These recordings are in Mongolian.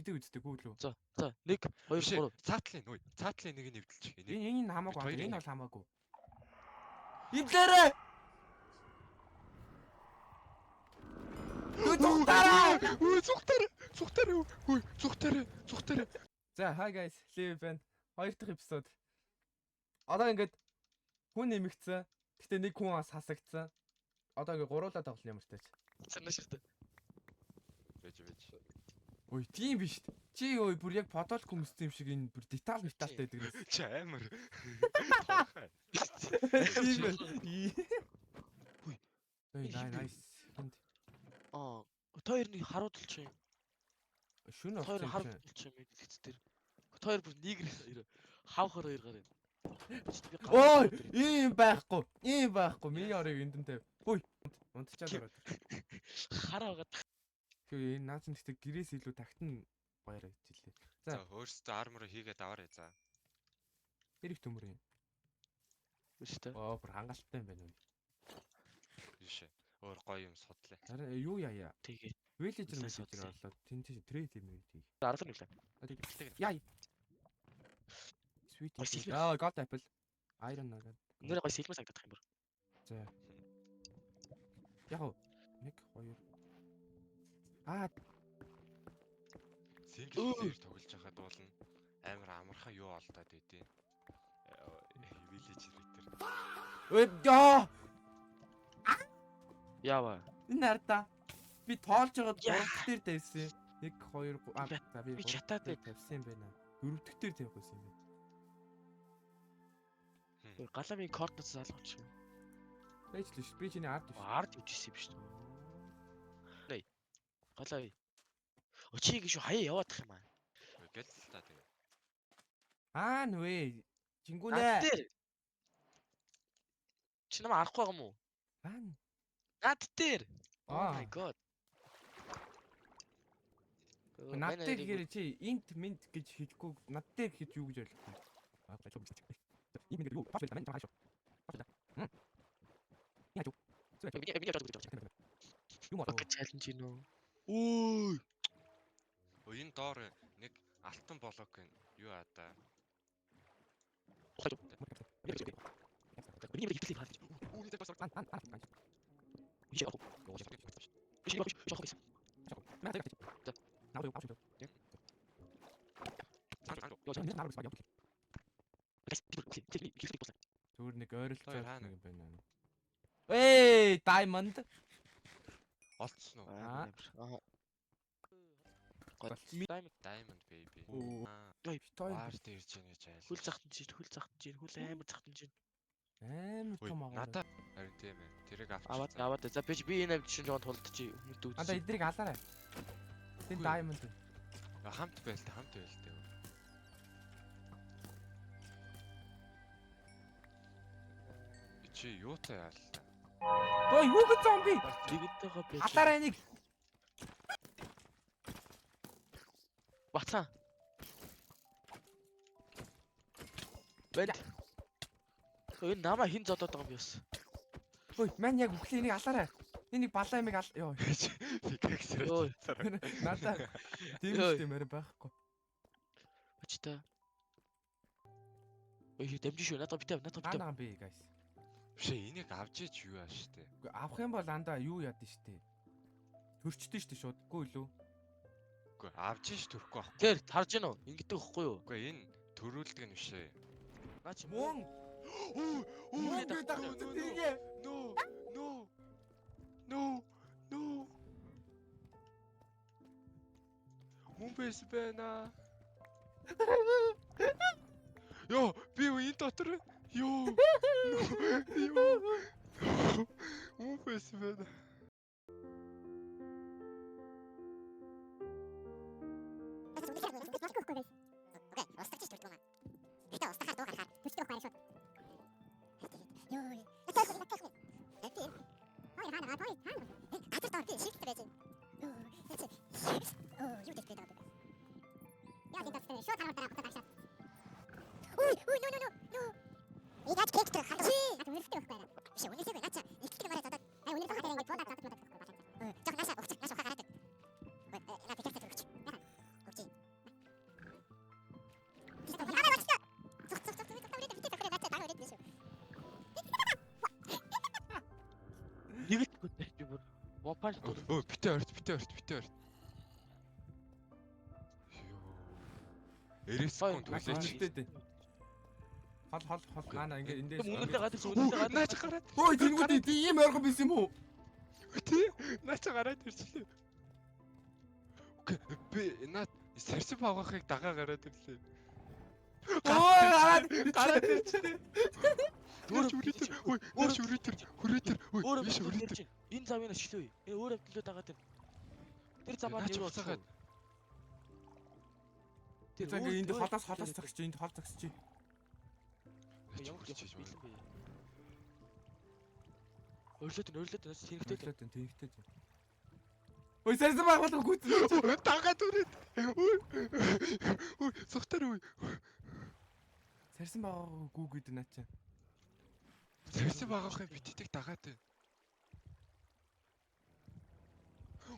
Мэдээ үсттэй гүйлүү. За 1 2 3. Цаатлын үе. Цаатлын нэг нь эвдэлчих. Энэ хамаагүй. Энэ бол хамаагүй. Эвлэрэ. Зүгтэрэ. За, hi guys. Live band 2 дахь эпизод. Одоо ингээд хүн нэмэгцэн. Гэтэ нэг хүн бас хасагдсан. Одоо ингээд гуруулаа тоглоно ямар ч тач. Санаа шигтэй. Бэж. Ой, тийм биш. Чи ой бүр яг подолк хүмүүстэй юм шиг энэ бүр деталь детальтай байдаг нэ. Чи амар. Тийм ээ. Үй. Ой, nice. Хоёр нэг харуулч юм. Шүн Хоёр авчих. харуулч юм гэдэг дээр. Хоёр бүр нийгэр хавхаар хоёр гараа. Ой, ийм байхгүй. Миний орыг эндэн тавь. Ой, унтчаад ороод. Хараа байгаа. Тэгээ энэ наацын гэхдээ гэрээс илүү тагтан баяраа хичээлээ. За өөрсдөө армор хийгээд аваарай за. Хэрэг төмөр юм. Үстэй. Оо, бүр хангалттай юм байна уу? Бишээ. Өөр гоё юм судлаа. Харин юу яа. Тэгээ. Villager message-ээр орлоо. Тэнт трейд юм уу тийг. Арга нь үлээ. Яа. Sweet. Аа, God apple. Iron nugget. Нэр гоё сэлмэ санагдах юм бүр. За. Яг 1 2. Аа, Single player тоглож байхад бол амар амархан юу олдоод байдیں۔ Villager дээр. ой яа. Яава. Энэ нарда. Би тоолж байгаа 3 дээр тавьсан. 1 2 3 за би чатаад тавьсан юм байна. 4 дээр тавих байсан юм байна. Галамын координат залгууч юм. Ээжлээ би чиний ард биш. Ард ивжсэн юм биш үү? Нэй. Галаа. Очиг шүү хаяа яваадах юм аа. Гэл л та тэгээ. Аа нүэ. Чингүнэ. Чи намайг арахгүй байгаа юм уу? Баан. Над дээр. Oh Аа. my god. Над дээр гэхээр чи инт минт гэж хэлэхгүй над дээр гэхэд юу гэж ойлгох вэ? Аа гайхав биш. Ийм нэг юу пасвал таман таашаа. Пасвал. Яа юу? Би яаж чаддаг. Юу маа? Чаленж гинөө. Ой. Энэ доор нэг алтан блок юу аа да. Би нэг ихлэх хаад. Үүний дээр бас Би яг. Би яг шок байсан. Наад яг. За. Наад юу пасвал. Юу нэг наад бас яг. Зүгээр нэг ойролцоо юм байна. Эй, diamond. олцсон уу? Аа. Diamond baby. Ой, Баар дээр ч ингэж айл. хөл захтан чинь, хөл амар захтан чинь. Амар том аа. Надаа харин тийм ээ. Тэрийг авч. Аваад. За би энэ авч чинь жоон тулдчих хүмүүс дүүс. Ада эдрийг алаарай. Тэн diamond. Хамт байл та. Чи юутай яалаа? Ой, юу гэж зомби? Тэгэнтэйгээ би. Алаарай нэг. Бацаа. Бэд. Энэ намаа хин зодоод байгаа юм би бас. Ой, мань яг үхлээ энийг алаарай. Энийг балаа ямиг ал. Йоо. Пикаксэр. Надаа тийм үстэй мөр байхгүй. Бачтай. Ой, дэмжиж шүү. Надад битээ. Анаа би guys. Бишээ энийг авч ич юу ааш штэ. Үгүй авах юм бол андаа юу яадэн штэ. Төрчдөө штэ шууд. Үгүй лөө. Үгүй авч ич төрөхгүй байхгүй. Тэр харж гин үү? Ингэдэг ихгүй юу? Үгүй энэ төрүүлдэг нь бишээ. Наач Мөн. Мөн гэдэг үстэйгээ. No. Хүн бэс байна. Йоо, би энэ дотор ёо. Хүн бэс байна. Вопанч Өө битээ орт. Ёо. Эресгүй төлөөч. Наач хол наа ингээд эндээс Үнэндээ гадагш Наач гараад. ой тэнгүүд ийм ойрхон биш юм уу? Тий. Наач гараад ирчихлээ. Окей. Би наад сарсив авахыг дагаа гараад ирлээ. Гараад ирчихлээ. Наач үрэтэр. Ой, наач үрэтэр. Ой, Өөрөө биш үрэтэр. чинь энэ замын ашиглав. Энэ өөр амтлуу дагаад байна. Тэр замаар Наач юу уцаагаад. Тэр За ингээд энд холоос зогсож энд хол зогсож. ямар бэлэн бэ? Өрлөөд нас тэнхтэй. Тэнгтэй. Ой сарсан байгуулга гүйцэн. Дагаад үрээд. Ой, сухтар ой. Сарсан байгуулга гүйгээд наачаа. Сарсив авахыг битдэг дагаад байна.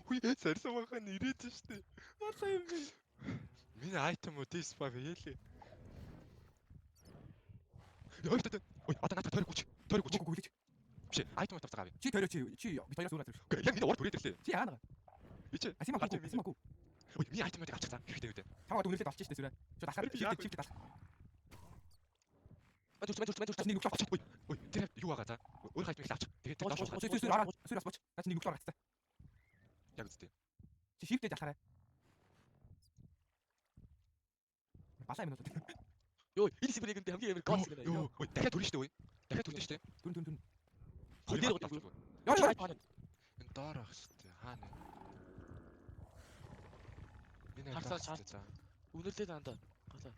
Ой, сарсив авах нь ирээд штэ. Болоо юм бэ. Миний айтем уу this баг ялээ. Ой, одоо надад тойрог гүч. Гүйдэж. Биш, айтем тавцгаа авъя. Чи тойроо чи би тоёроос ураад ирэх. Яг миний урд хүрээд ирлээ. Чи яана? Би чи. Асимагүй. Ой, миний айтемыг авчихсан. Хэрэгтэй үү? Таваад үнэлээд олчих штэ сүрээ. Шууд ахаар чифт алах. Мэдүрч. Нэг нүгт авчих. Ой, тэр юу байгаа за? Өөр айтемыг авчих. Тэгээд Боч, дааш. боч, Сүрээс боч. Наач нэг нүгт гаргацтай. Яг үстэй. Чи шифтэд алхаарай. Басаа юм уу? Йоо, энэ сибрэгэнтэй хамгийн амар гол юм байна. Йоо, ой, дахиад төрнө штэ ой. Дахиад төрнө штэ. Дүн. Хоёр гол. Яа. Энэ доор ах штэ. Хаана? Энэ Харцаа харцаа чаа. за. Үнэрлээ дандаа. Галаа.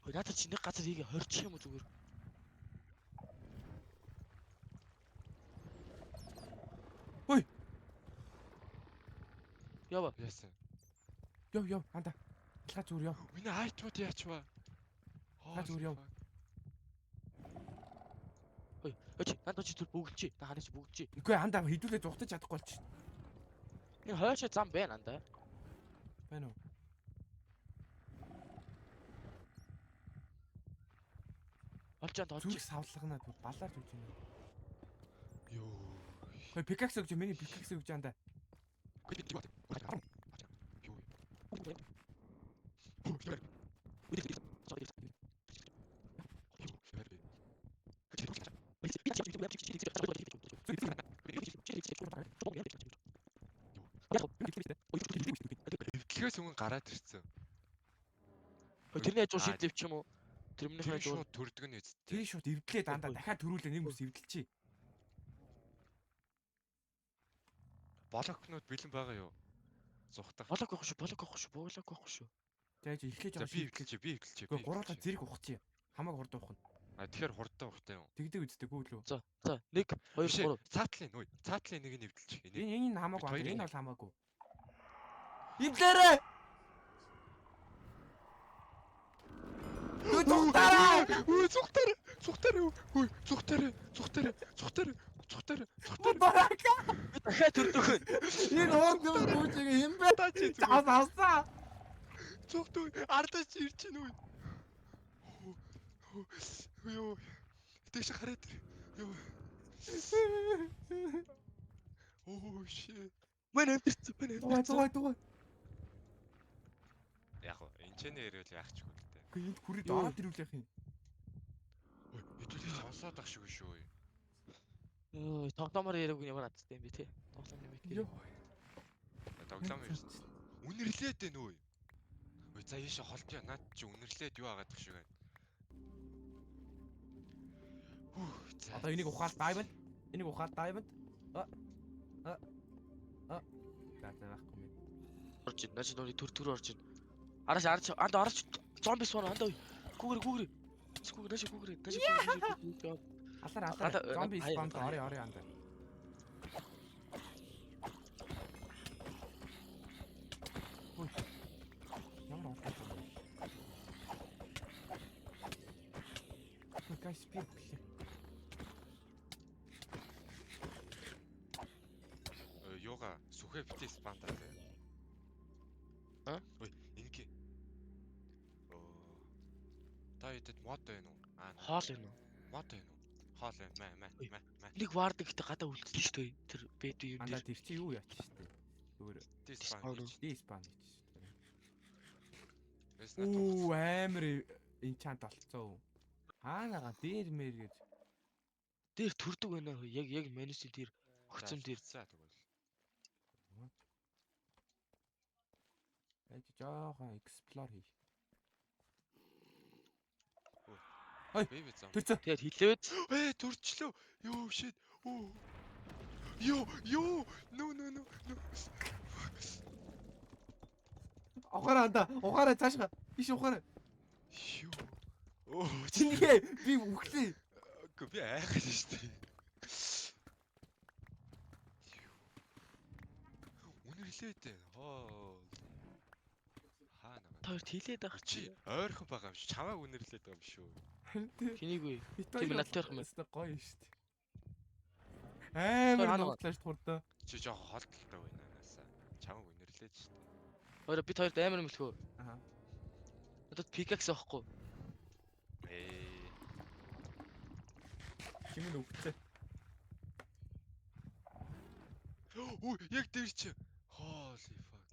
Хөөе надад чи нэг газар хийгээ хорчих юм уу зүгээр. Ой. Ява. Яасан. Йоо, анда. Алхаа зүгээр ёо. Миний айтмууд яачваа. Зүгээр яв. Хөөе. Өч надад чи зүр бүгдчи. Та ханаач бүгдчи. Үгүй анда хідүүлээ зугтаж чадахгүй болчих. Энэ хойшоо зам байна андаа. Байна уу? Олжаанд Зүрх олж. савлгана балаар зүж байна. Йоо. Хөөе пикакс өгч миний пикакс өгч анда. Би юу бат. Юу. Эвдлээс өмнө гараад ирсэн. Тэрний хажуу шийдвч ч юм уу? Тэрний Тэр хажуу шууд төрдөг нь үст. Тэгээ шууд эвдлээ дандаа дахиад төрүүлээ нэг хүмүүс эвдэлчи. Блокнууд бэлэн байгаа юу? Зухтах. болог авах шүү. За ихлэж За байгаа би эхэлчихье. Гэхдээ гуруула зэрэг ухчих. Хамааг хурд ухна. А тэгэхээр хурдтай ухтай юм. Тэгдэг үсттэй гүйлүү. За 1 2 3. Цаатлын нүй. Цаатлын нэг нь эвдэлчих. Энэ хамаагүй Хоёр байна. Энэ юм. бол хамаагүй. Эвлээрээ. Өө зүгтараа. Өө зүгтар. Барака. Дахиад төрдөх. Энэ хоорд юм гүйцэг юм бэ? Та чи Заас авсаа. зүгтүү ардаж ирж чинь үү. Йоо. Тэш хараад. Йоо. Оо shit. Мэн амтэрсэн. Дугай. Яг нь инженеэр л яах ч үгтэй. Гэхдээ энд хүрээд ороод ирүүл яах юм? Ой, хэдүүлээ сонсоод ах шиг шүү. Йоо, тоглоомоор яриаг нь ямар азтай юм бэ те. Тоглоом юм их. Йоо. Тоглоом ирсэн. Үнэрлээд байна уу? Ой, за яаша холдё. Наад чи үнэрлээд юу агаадах шиг байна. Одоо энийг ухаал diamond. За байхгүй юм. Орж ин. Наач нори төр орж ин. Араач зомби суун андаа. Гүүгэр. Гүүгэр. Алаар зомби спамд орё анда. Ой. Ямар онтой юм. Guys, speed. Юуга сүхэ битээ спандаа тий. А? Ой, инки. Оо. Та идэд мод байна уу? Аа. Хоол юм уу? Мод байна уу? Хоол мэ. Нэг вардаг гэдэг гадаа үлдсэн шүү дээ. Тэр бэд юу Андаа дээр. тэр чи юу яач штэ. Зүгээр Диспан Диспан. гэж. диспан гэж. Эснэ Оо тугсан. амар энчант болцсон. Хаанаага дээр мэр гэж. Дээр төрдөг байна аа. Яг менюсын дээр өгцөн дээр. За тэгвэл. Ээж жоохон explore хий. Бэби зам. Төрцөө. Тэгээд хилээд Төрчлөө. Ёо shit. Оо. Ёо. No. Ухаараа андаа. Ухаараа цаашгаа. Биш ухаараа. Юу. Оо Чингээ би үхлээ. Үгүй би айхаж штэ. Үнэрлээд хоо. Хаана гоо. таарт хилээд ах Чи чи. ойрхон байгаа юм шиг чамайг үнэрлээд байгаа юм шүү. Хэнийг вэ? Тийм надтай юм. гоё штэ. Амар хаана нуудлааш хурдаа. Чи жоо холдолтой байна наасаа. Чамайг үнэрлээд штэ. Орой бид хоёрт амар юм хэлэхөө. Аа. Надад пикакс авахгүй. Чимэн үгцээ. Оо яг дээр чи. Holy fuck.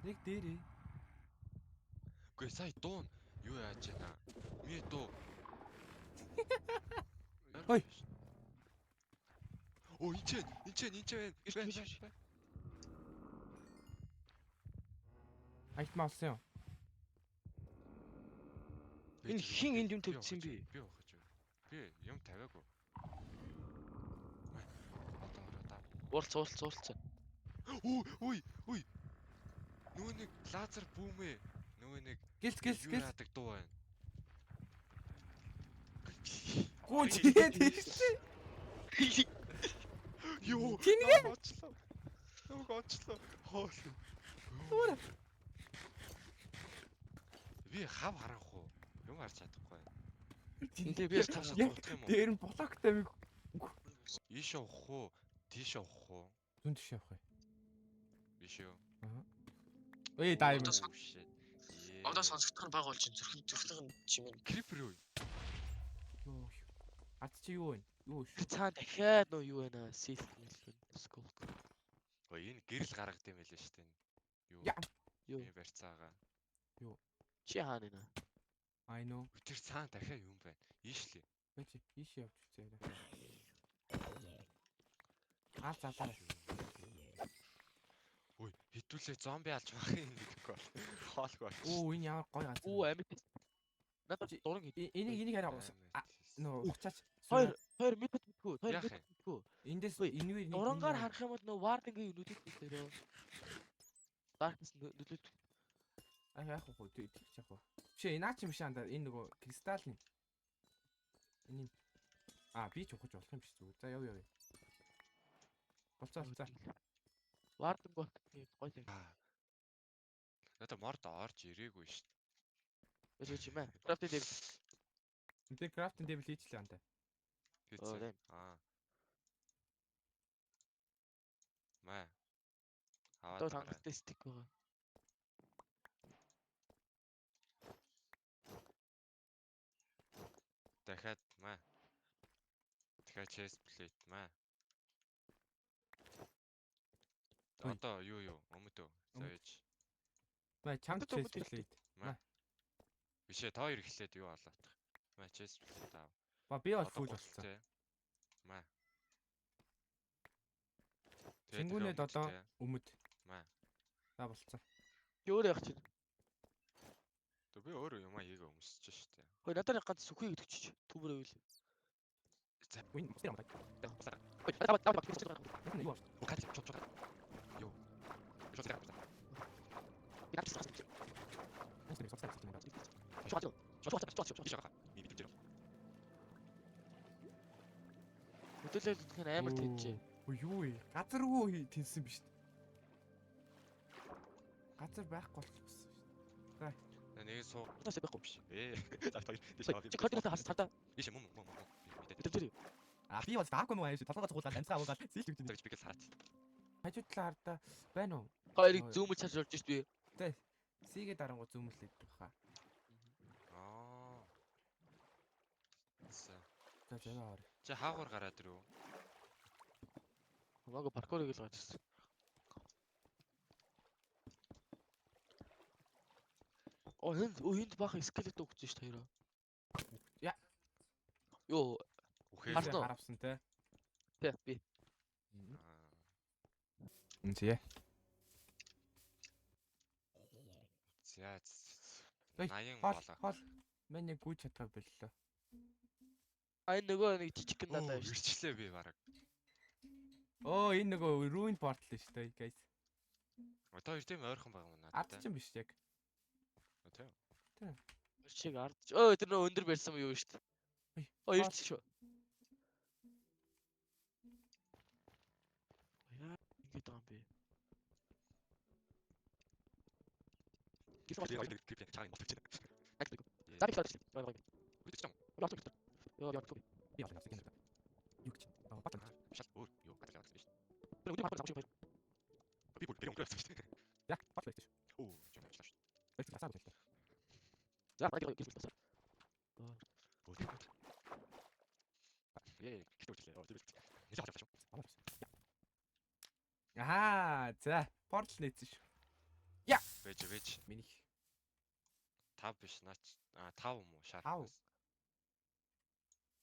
Нэг дээрээ. Гүй сая дуун юу яаж яана? Ми дуу. Ой. Оо инчэн байна. Айтмаа олсон юм. Энэ хин энд юм тавьчихсан бэ? Би ухаж юу. Би юм тавиагүй. Одоо ороо. Уулцсан. Ой. Нөгөө нэг лазер бүүмээ. Нөгөө нэг Гэлс. юу яадаг дуу байна. Гоо чигээд тийшээ. Юу. Тингээ. Намайг очлоо. Хоол. Өөр. Би хав харах уу? Юм харж чадахгүй байна. Эндээ би яаж тавсах Яг юм уу? дээр нь блоктай мэг Ийш явах уу? Тийш явах уу? зүүн тийш явах юм. Биш юу? Аа. Эй дайм. Oh, shit. Одоо сонсогдох нь баг болж зүрхлэн чимээ. Крипер юу? Йоо. Ад чи юу вэ? Юу шүү. Цаа дахиад нөө юу байна? Сил хэлсэн. Скол. Ой энэ гэрэл гаргад юм байлээ шүү дээ. Юу? Я. Юу? Энэ барьцаага. Чи хаана нэ? I know. Тэр цаана дахиад юм байна. Ийшлээ. Бач ийш явж үзээ. Цаа. Ой хитүүлээ зомби алж байх юм гэхгүй. Хоолгүй болчих. Оо энэ ямар гоё ганц. Оо амит. Надад дуран хэд. Энийг хараа. Нөө уцаач. Хоёр метод битгүү. Хоёр Яах метод битгүү. Эндээс Ой, энэгээр Дурангаар харах юм бол нөө вардингийн нүдийг хэлээрөө. Darkness нүдэлт. А яах вэ? Тэгчих яах вэ? Чи наа чи биш андаа энэ нөгөө кристаллын. Энэ. Би ч ухаж болох юм биш зүг. За яв. Болцоо. Вардинг бол гоё юм. Надад морд орж ирээгүй шүү дээ. Өсөж юм аа. Крафт дээр. Тэ крафтинг дэвэл хийчлээ андаа. Хийцээ. Маа. Одоо Аваад хангалттай стик байгаа. дахиад маа. Дахиад chest plate маа. Ой. Одоо юу өмдөө. Сойж. Маа чамд Надад chest өгөх plate. Бишээ та хоёр ихлээд юу болоотах. Маа chest plate аав. Ба би бол Одоо фул гол болцсон. тэ. Маа. Шингүүнээд одоо өмд. маа. За болцсон. Өөр явах чинь. Тэг би өөрөө юмаа хийгээ өмсөж штэ. Хөөе надад ганц сүхийг төгчиж. Түбэр байвал. За Вин мстер амтай. Хөөе даваа. Энэ юу вэ? Укач чот. Юу. Чот гэх. Мстер состай юм байна. Шот. Би битэж. Хөдөлгөөл үзэх нь амар тэнцээ. Оо юу вэ? Газар руу тэнсэн биш. Газар байхгүй болчихсон шүү. Нэг суу. Удаас байхгүй биш. За хоёр. Чи координатаа хас цаадаа. Биш юм. Тэр. Би бол таахгүй нуу ааш толгой цугуулаад амцгаа уугаад сэлж өгч байна. Тэгж би гэж хараад. Хажуу талаа хардаа байна уу? Хоёрыг зүүмэл чарж орж ирж би. Тэ. Сигээ дарангуу зүүмлээд баха. Аа. За. За заваа. Чи хаагуур гараад ирв. Намайг паркурыг л гайдсан. Энд баах скелет өгч ш хоёроо. Я. Йоо, Үхээ. Харсан уу? Харавсан те. би. Үнэ. За. Ой, 80 Хол болоо. хол. Миний гүйж чадхаг боллоо. Энэ нөгөө нэг жижиг гэн далаа ш. Ирчлээ би бараг. Оо энэ нөгөө ruin portal шүү дээ guys. Одоо хоёр тийм ойрхон байгаа юм Ард надад. чинь биш яг. Тийм. Чиг ардч. Өө тэр нөгөө өндөр барьсан юм юу ш. Ой, Ирч шүү. Яа ингэж байгаа юм бэ? Би хоёр клип чааг юм болчих. За би хэлж байна. Үгүй Йоо яа. би бас нэг юм. Юу гэж? Аа батан. шал өөр юу гадаг яваад байна шүү. Тэр өндөр паркур авчих. Би бүр өнгөрөөсөн шүү дээ. Я батлаа шүү. Оо, юм ажиллаа шүү. Бэлт асаа боллоо. За багийг гэж хэлсэн. Оо. Гэхдээ үчлээ. Оо, тийм үү. Нэлээд хавчаа шүү. Ахаа, за portal нээсэн шүү. Вэж. Миний 5 биш наач. 5 юм уу? Шар. Тав.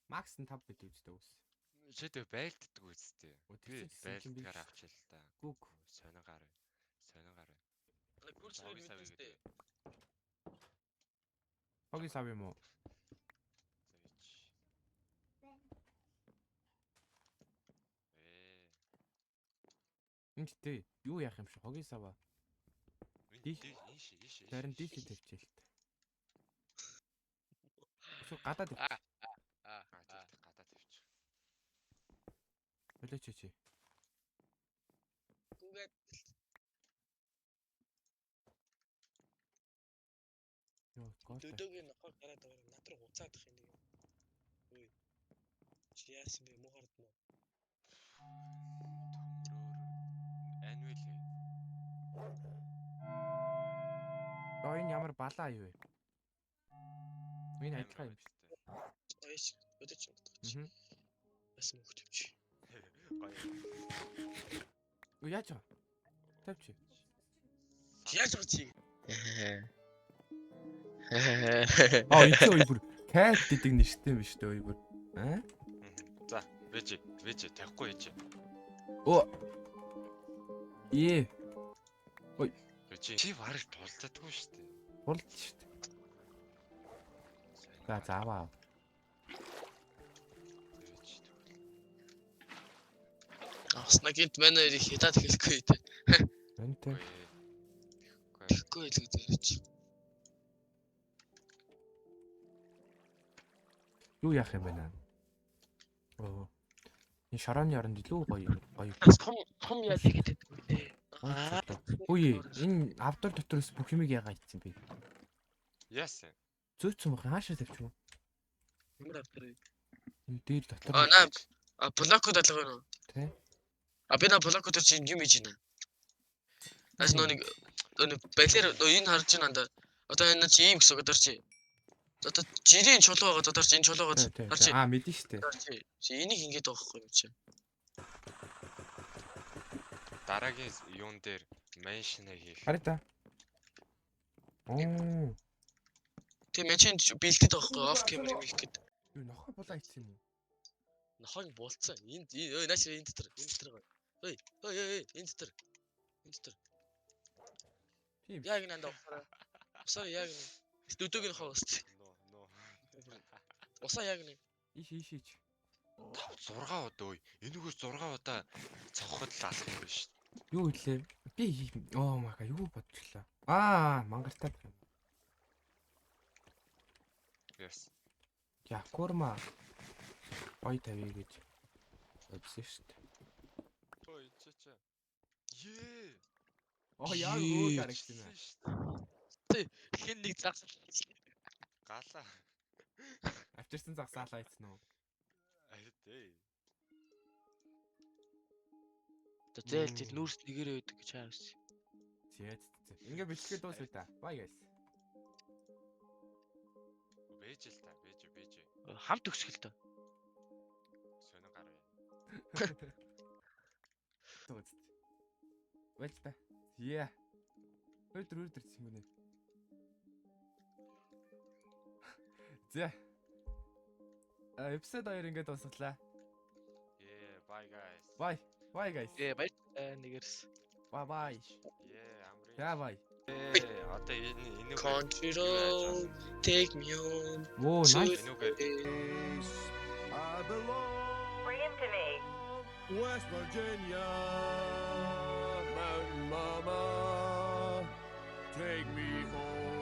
Макс нь 5 бид үздэг ус. Шидэ байлддаг үстэй. Өө, Би тэгсэн чинь байлдгаар биш. авчил л та. Гүг. Сонигаар. Курс Савь нэг гэдэг. мэдээ. Хоги сав юм уу? Энд тий. Юу яах юм шиг хоги сава. Дих. Ийш. Зарим диши тавьчихъя л та. Эсвэл гадаад тийм гадаад тавьчих. болооч чи. Гүгээд Йоо, гол. Дөдөгийн нохоор гараад байгаа над руу уцаад их юм. Үй. Чи яасан бэ? Муу хардна. Төмрөөр анвил. Йоо, энэ ямар балаа юу вэ? Энэ ажиллах юм биш. Аяш өдөж юм. Аа. Бас мөх төвч. Гоё. Юу яаж вэ? Тавьчих. Чи яаж байгаа чи? Аа, ичээ бүр кайт гэдэг нэртэй юм биш үү бүр. Аа? За, вэж тавихгүй яж. Оо. Ээ, Вэж чи барыг тулддаггүй шүү дээ. хурд шүү дээ. За, зааваа. Аснагид манайр их хятад хэлэхгүй дээ. Энтэй. Тэгэхгүй л үзээч. Юу яах юм бэ наа? Оо. Энэ шарооны оронд илүү гоё. Том яаж гэдэг вэ? Үгүй, энэ авдар дотроос бүх юмыг яагаад ийцсэн бэ? Яасан. Зөөцсөн бах хаашаа тавьчих уу? Ямар автар вэ? Энэ дээр дотор. Блокод алга байна уу? Тэ. Би на блокод чи юм хийж байна. Ас нэг балер энэ харж байна да. Одоо энэ чи ийм гэсэн гэдэг чи. Одоо жирийн чулуу байгаа одоо чи энэ чулуугаад харж. Аа, мэдэн штэ. Чи энийг ингэж байгаа байхгүй юм чи. Дараагийн юун дээр меншн хийх. Хараа та. Оо. Тэг меншн бэлдээд байгаа байхгүй оф камер юм их гээд. Юу нохоо булаа ийцсэн юм уу? Нохойг болцсон. Энд нааш энэ дотор гоё. Ой, энэ дотор. Тийм. Яг нанд ухаараа. Усаа яг нэг. Дөдөг нохоо усч. No. Усаа яг нэг. Иш. 6 удаа ой. Энийгээс 6 удаа цавхад л алах юм биш. Юу хэлээ? Би оо мага юу бодчихлаа. Аа, мангартаа. Yes. Якурма. Ой тавья гэж бодсон штт. Ой, чи. Ее. Оо яа юу гарагч юм аа. Хин нэг загс. Гала. Авчирсан загсаалаа ийцэн үү? Айдээ. Зээл нүүрс нэгээрээ өгдөг гэж хаас. Зээд. Ингээ бичлэгээ дуусна та. Bye guys. Бэж л та, бэж. Хамт өсгөл тоо. Төгс. Байж та. Yeah. Өдөр цэнгүнэ. За. Эпизод 2 ингээд дуусглаа. Yeah, bye guys. Bye. Bye guys. Баяр нэгэрс. Bye bye. Yeah, амрын. За bye. Одоо энэ Country road, take me home. Whoa, to nice. Энүүгээр I belong. Bring him to me. West Virginia, Mountain Mama, take me home.